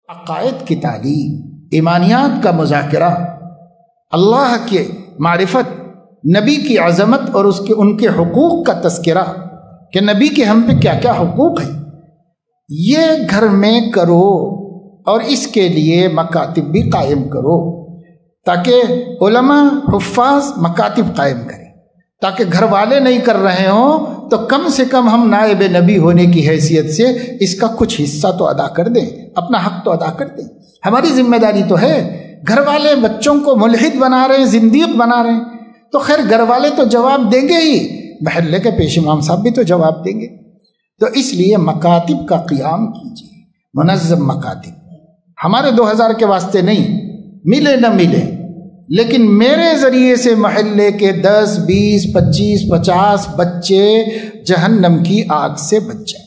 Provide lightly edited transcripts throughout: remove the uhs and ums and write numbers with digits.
عقائد کی تعلیم، ایمانیات کا مذاکرہ، اللہ کے معرفت، نبی کی عظمت اور ان کے حقوق کا تذکرہ کہ نبی کے ہم پہ کیا کیا حقوق ہیں، یہ گھر میں کرو اور اس کے لیے مکاتب بھی قائم کرو تاکہ علماء حفاظ مکاتب قائم کریں، تاکہ گھر والے نہیں کر رہے ہوں تو کم سے کم ہم نائب نبی ہونے کی حیثیت سے اس کا کچھ حصہ تو ادا کر دیں، اپنا حق تو ادا کر دیں۔ ہماری ذمہ داری تو ہے۔ گھر والے بچوں کو ملحد بنا رہے ہیں، زندیق بنا رہے ہیں، تو خیر گھر والے تو جواب دیں گے ہی، محلے کے پیش امام صاحب بھی تو جواب دیں گے۔ تو اس لیے مکاتب کا قیام کیجیے، منظم مکاتب۔ ہمارے 2000 کے واسطے نہیں، ملے نہ ملے، لیکن میرے ذریعے سے محلے کے 10 20 25 50 بچے جہنم کی آگ سے بچ جائیں۔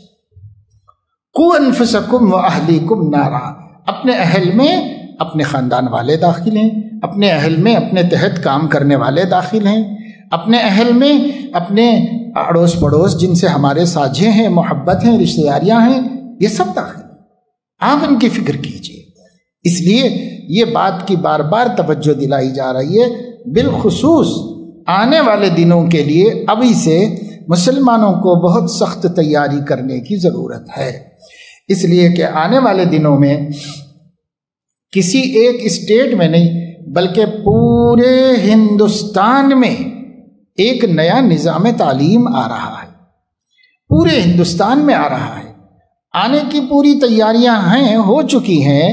قوا انفسکم واہلیکم نارا، اپنے اہل میں اپنے خاندان والے داخل ہیں، اپنے اہل میں اپنے تحت کام کرنے والے داخل ہیں، اپنے اہل میں اپنے اڑوس پڑوس جن سے ہمارے ساجھے ہیں، محبت ہیں، رشتہ داریاں ہیں، یہ سب داخل ہیں۔ آپ ان کی فکر کیجیے۔ اس لیے یہ بات کی بار بار توجہ دلائی جا رہی ہے، بالخصوص آنے والے دنوں کے لیے ابھی سے مسلمانوں کو بہت سخت تیاری کرنے کی ضرورت ہے، اس لیے کہ آنے والے دنوں میں کسی ایک اسٹیٹ میں نہیں بلکہ پورے ہندوستان میں ایک نیا نظام تعلیم آ رہا ہے، پورے ہندوستان میں آ رہا ہے۔ آنے کی پوری تیاریاں ہیں، ہو چکی ہیں،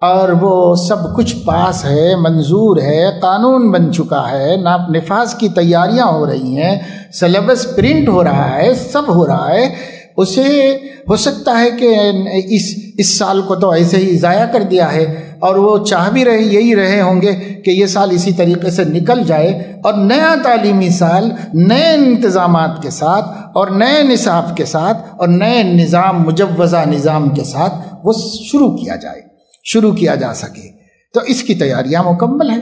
اور وہ سب کچھ پاس ہے، منظور ہے، قانون بن چکا ہے، نفاذ کی تیاریاں ہو رہی ہیں، سلیبس پرنٹ ہو رہا ہے، سب ہو رہا ہے۔ اسے ہو سکتا ہے کہ اس سال کو تو ایسے ہی ضائع کر دیا ہے، اور وہ چاہ بھی یہی رہے ہوں گے کہ یہ سال اسی طریقے سے نکل جائے، اور نیا تعلیمی سال نئے انتظامات کے ساتھ اور نئے نصاب کے ساتھ اور نئے نظام، مجوزہ نظام کے ساتھ وہ شروع کیا جا سکے۔ تو اس کی تیاریاں مکمل ہیں۔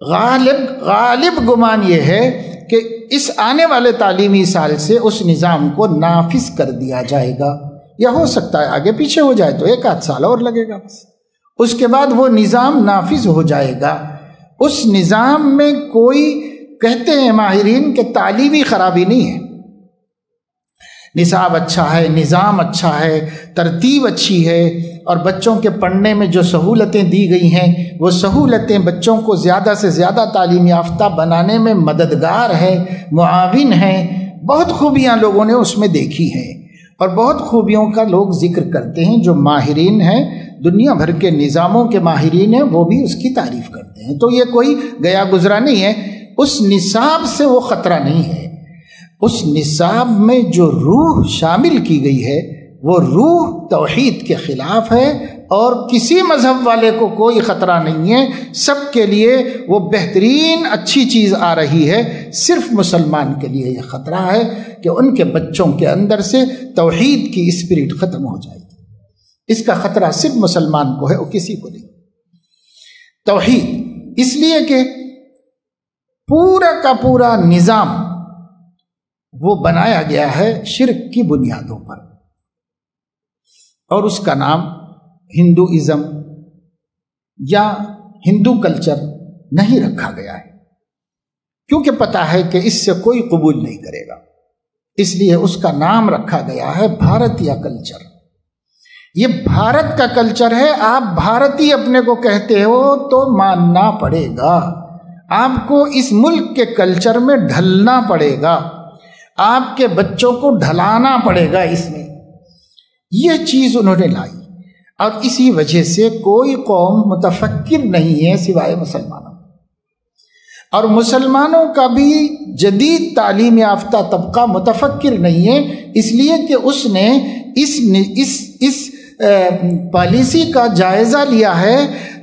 غالب گمان یہ ہے کہ اس آنے والے تعلیمی سال سے اس نظام کو نافذ کر دیا جائے گا، یا ہو سکتا ہے آگے پیچھے ہو جائے تو 1 سال اور لگے گا، بس اس کے بعد وہ نظام نافذ ہو جائے گا۔ اس نظام میں کوئی، کہتے ہیں ماہرین کہ تعلیمی خرابی نہیں ہے، نصاب اچھا ہے، نظام اچھا ہے، ترتیب اچھی ہے، اور بچوں کے پڑھنے میں جو سہولتیں دی گئی ہیں وہ سہولتیں بچوں کو زیادہ سے زیادہ تعلیم یافتہ بنانے میں مددگار ہے، معاون ہیں۔ بہت خوبیاں لوگوں نے اس میں دیکھی ہیں، اور بہت خوبیوں کا لوگ ذکر کرتے ہیں، جو ماہرین ہیں، دنیا بھر کے نظاموں کے ماہرین ہیں، وہ بھی اس کی تعریف کرتے ہیں۔ تو یہ کوئی گیا گزرا نہیں ہے، اس نصاب سے وہ خطرہ نہیں ہے۔ اس نصاب میں جو روح شامل کی گئی ہے وہ روح توحید کے خلاف ہے، اور کسی مذہب والے کو کوئی خطرہ نہیں ہے، سب کے لیے وہ بہترین اچھی چیز آ رہی ہے۔ صرف مسلمان کے لیے یہ خطرہ ہے کہ ان کے بچوں کے اندر سے توحید کی اسپرٹ ختم ہو جائے گی۔ اس کا خطرہ صرف مسلمان کو ہے، اور کسی کو نہیں۔ توحید، اس لیے کہ پورا کا پورا نظام وہ بنایا گیا ہے شرک کی بنیادوں پر، اور اس کا نام ہندوازم یا ہندو کلچر نہیں رکھا گیا ہے، کیونکہ پتہ ہے کہ اس سے کوئی قبول نہیں کرے گا، اس لیے اس کا نام رکھا گیا ہے بھارتیہ کلچر۔ یہ بھارت کا کلچر ہے، آپ بھارتی اپنے کو کہتے ہو تو ماننا پڑے گا، آپ کو اس ملک کے کلچر میں ڈھلنا پڑے گا، آپ کے بچوں کو ڈھلانا پڑے گا اس میں۔ یہ چیز انہوں نے لائی، اور اسی وجہ سے کوئی قوم متفکر نہیں ہے سوائے مسلمانوں، اور مسلمانوں کا بھی جدید تعلیم یافتہ طبقہ متفکر نہیں ہے، اس لیے کہ اس نے اس پالیسی کا جائزہ لیا ہے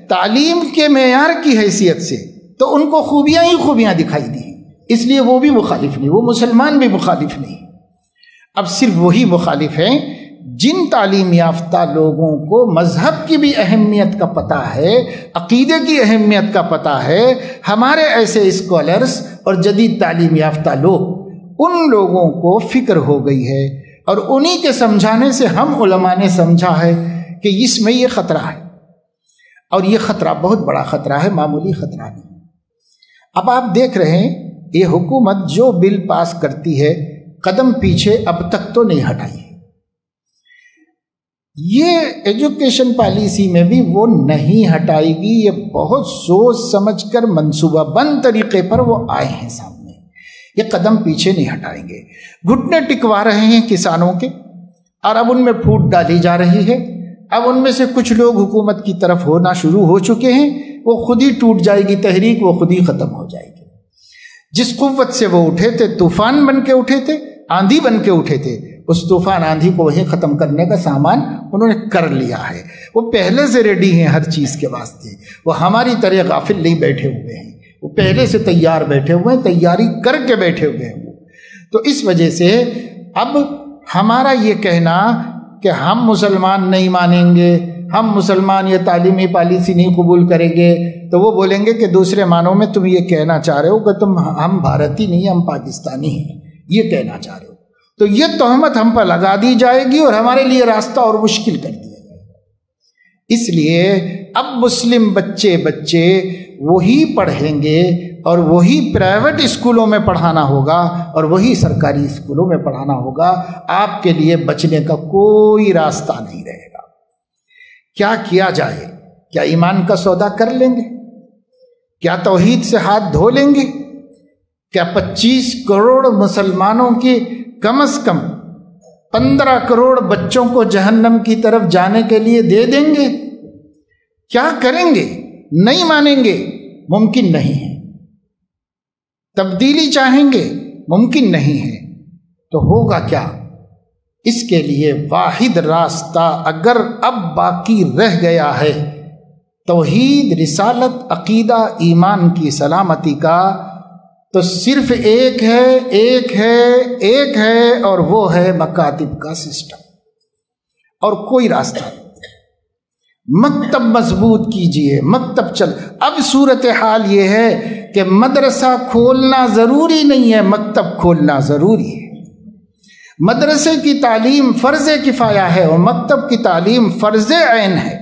تعلیم کے معیار کی حیثیت سے، تو ان کو خوبیاں ہی خوبیاں دکھائی دی، اس لیے وہ بھی مخالف نہیں، وہ مسلمان بھی مخالف نہیں۔ اب صرف وہی مخالف ہیں جن تعلیم یافتہ لوگوں کو مذہب کی بھی اہمیت کا پتہ ہے، عقیدے کی اہمیت کا پتہ ہے۔ ہمارے ایسے اسکالرز اور جدید تعلیم یافتہ لوگ، ان لوگوں کو فکر ہو گئی ہے، اور انہی کے سمجھانے سے ہم علماء نے سمجھا ہے کہ اس میں یہ خطرہ ہے، اور یہ خطرہ بہت بڑا خطرہ ہے، معمولی خطرہ نہیں۔ اب آپ دیکھ رہے ہیں یہ حکومت جو بل پاس کرتی ہے قدم پیچھے اب تک تو نہیں ہٹائی ہے۔ یہ ایجوکیشن پالیسی میں بھی وہ نہیں ہٹائے گی، یہ بہت سوچ سمجھ کر منصوبہ بند طریقے پر وہ آئے ہیں سامنے، یہ قدم پیچھے نہیں ہٹائیں گے۔ گھٹنے ٹکوا رہے ہیں کسانوں کے، اور اب ان میں پھوٹ ڈالی جا رہی ہے۔ اب ان میں سے کچھ لوگ حکومت کی طرف ہونا شروع ہو چکے ہیں، وہ خود ہی ٹوٹ جائے گی تحریک، وہ خود ہی ختم ہو جائے گی۔ جس قوت سے وہ اٹھے تھے، طوفان بن کے اٹھے تھے، آندھی بن کے اٹھے تھے، اس طوفان آندھی کو وہیں ختم کرنے کا سامان انہوں نے کر لیا ہے۔ وہ پہلے سے ریڈی ہیں ہر چیز کے واسطے، وہ ہماری طرح غافل نہیں بیٹھے ہوئے ہیں، وہ پہلے سے تیار بیٹھے ہوئے ہیں، تیاری کر کے بیٹھے ہوئے ہیں۔ تو اس وجہ سے اب ہمارا یہ کہنا کہ ہم مسلمان نہیں مانیں گے، ہم مسلمان یہ تعلیمی پالیسی نہیں قبول کریں گے، تو وہ بولیں گے کہ دوسرے معنوں میں تم یہ کہنا چاہ رہے ہو کہ ہم بھارتی نہیں، ہم پاکستانی ہیں، یہ کہنا چاہ رہے ہو۔ تو یہ تہمت ہم پر لگا دی جائے گی اور ہمارے لیے راستہ اور مشکل کر دیا جائے گا۔ اس لیے اب مسلم بچے وہی پڑھیں گے، اور وہی پرائیویٹ اسکولوں میں پڑھانا ہوگا اور وہی سرکاری اسکولوں میں پڑھانا ہوگا۔ آپ کے لیے بچنے کا کوئی راستہ نہیں رہے گا۔ کیا کیا جائے؟ کیا ایمان کا سودا کر لیں گے؟ کیا توحید سے ہاتھ دھو لیں گے؟ کیا 25 کروڑ مسلمانوں کی کم از کم 15 کروڑ بچوں کو جہنم کی طرف جانے کے لیے دے دیں گے؟ کیا کریں گے؟ نہیں مانیں گے، ممکن نہیں ہے۔ تبدیلی چاہیں گے، ممکن نہیں ہے۔ تو ہوگا کیا؟ اس کے لیے واحد راستہ اگر اب باقی رہ گیا ہے توحید، رسالت، عقیدہ، ایمان کی سلامتی کا، تو صرف ایک ہے اور وہ ہے مکاتب کا سسٹم، اور کوئی راستہ نہیں۔ مکتب مضبوط کیجئے، مکتب چل۔ اب صورتحال یہ ہے کہ مدرسہ کھولنا ضروری نہیں ہے، مکتب کھولنا ضروری ہے۔ مدرسے کی تعلیم فرض کفایہ ہے اور مکتب کی تعلیم فرض عین ہے۔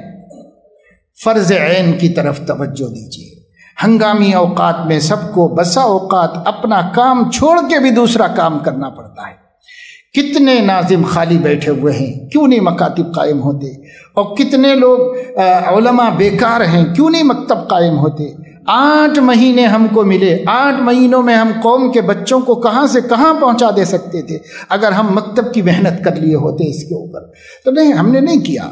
فرض عین کی طرف توجہ دیجیے۔ ہنگامی اوقات میں سب کو بسا اوقات اپنا کام چھوڑ کے بھی دوسرا کام کرنا پڑتا ہے۔ کتنے ناظم خالی بیٹھے ہوئے ہیں، کیوں نہیں مکاتب قائم ہوتے؟ اور کتنے لوگ علماء بیکار ہیں، کیوں نہیں مکتب قائم ہوتے؟ 8 مہینے ہم کو ملے، 8 مہینوں میں ہم قوم کے بچوں کو کہاں سے کہاں پہنچا دے سکتے تھے اگر ہم مکتب کی محنت کر لیے ہوتے اس کے اوپر۔ تو نہیں، ہم نے نہیں کیا۔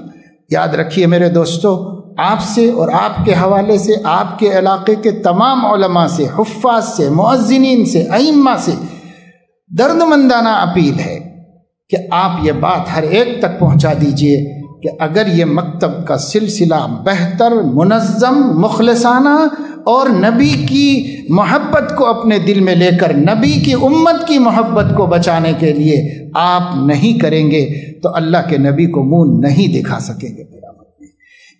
یاد رکھیے میرے دوستو، آپ سے اور آپ کے حوالے سے، آپ کے علاقے کے تمام علماء سے، حفاظ سے، مؤذنین سے، ائمہ سے درد مندانہ اپیل ہے کہ آپ یہ بات ہر ایک تک پہنچا دیجئے کہ اگر یہ مکتب کا سلسلہ بہتر، منظم، مخلصانہ اور نبی کی محبت کو اپنے دل میں لے کر نبی کی امت کی محبت کو بچانے کے لیے آپ نہیں کریں گے تو اللہ کے نبی کو منہ نہیں دکھا سکیں گے قیامت میں۔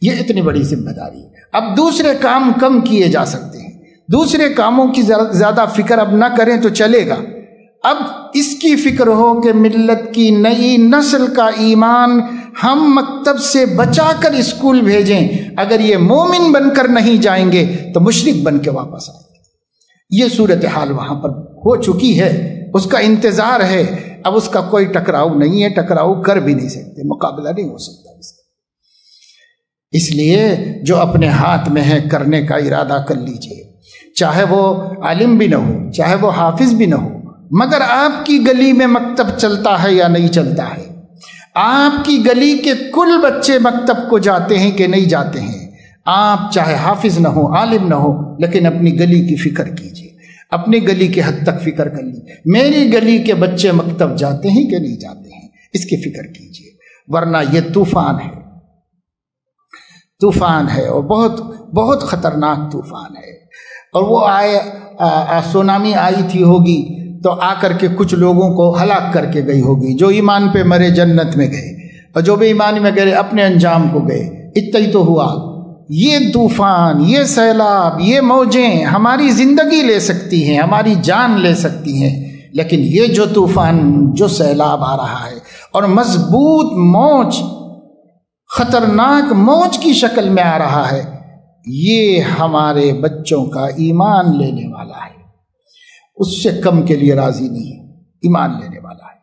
یہ اتنی بڑی ذمہ داری ہے۔ اب دوسرے کام کم کیے جا سکتے ہیں، دوسرے کاموں کی زیادہ فکر اب نہ کریں تو چلے گا۔ اب اس کی فکر ہو کہ ملت کی نئی نسل کا ایمان ہم مکتب سے بچا کر اسکول بھیجیں۔ اگر یہ مومن بن کر نہیں جائیں گے تو مشرک بن کے واپس آئیں گے۔ یہ صورتحال وہاں پر ہو چکی ہے، اس کا انتظار ہے۔ اب اس کا کوئی ٹکراؤ نہیں ہے، ٹکراؤ کر بھی نہیں سکتے، مقابلہ نہیں ہو سکتا اس کا۔ اس لیے جو اپنے ہاتھ میں ہے کرنے کا ارادہ کر لیجئے، چاہے وہ عالم بھی نہ ہو، چاہے وہ حافظ بھی نہ ہو، مگر آپ کی گلی میں مکتب چلتا ہے یا نہیں چلتا ہے؟ آپ کی گلی کے کل بچے مکتب کو جاتے ہیں کہ نہیں جاتے ہیں؟ آپ چاہے حافظ نہ ہو، عالم نہ ہو، لیکن اپنی گلی کی فکر کیجئے، اپنی گلی کے حد تک فکر کر لیجیے، میری گلی کے بچے مکتب جاتے ہیں کہ نہیں جاتے ہیں، اس کی فکر کیجئے، ورنہ یہ طوفان ہے، طوفان ہے، اور بہت بہت خطرناک طوفان ہے۔ اور وہ سونامی آئی تھی ہوگی تو آ کر کے کچھ لوگوں کو ہلاک کر کے گئی ہوگی، جو ایمان پہ مرے جنت میں گئے، اور جو بھی ایمان میں گئے اپنے انجام کو گئے۔ اتنا ہی تو ہوا۔ یہ طوفان، یہ سیلاب، یہ موجیں ہماری زندگی لے سکتی ہیں، ہماری جان لے سکتی ہیں، لیکن یہ جو طوفان، جو سیلاب آ رہا ہے اور مضبوط موج خطرناک موج کی شکل میں آ رہا ہے، یہ ہمارے بچوں کا ایمان لینے والا ہے، اس سے کم کے لیے راضی نہیں ہے، ایمان لینے والا ہے۔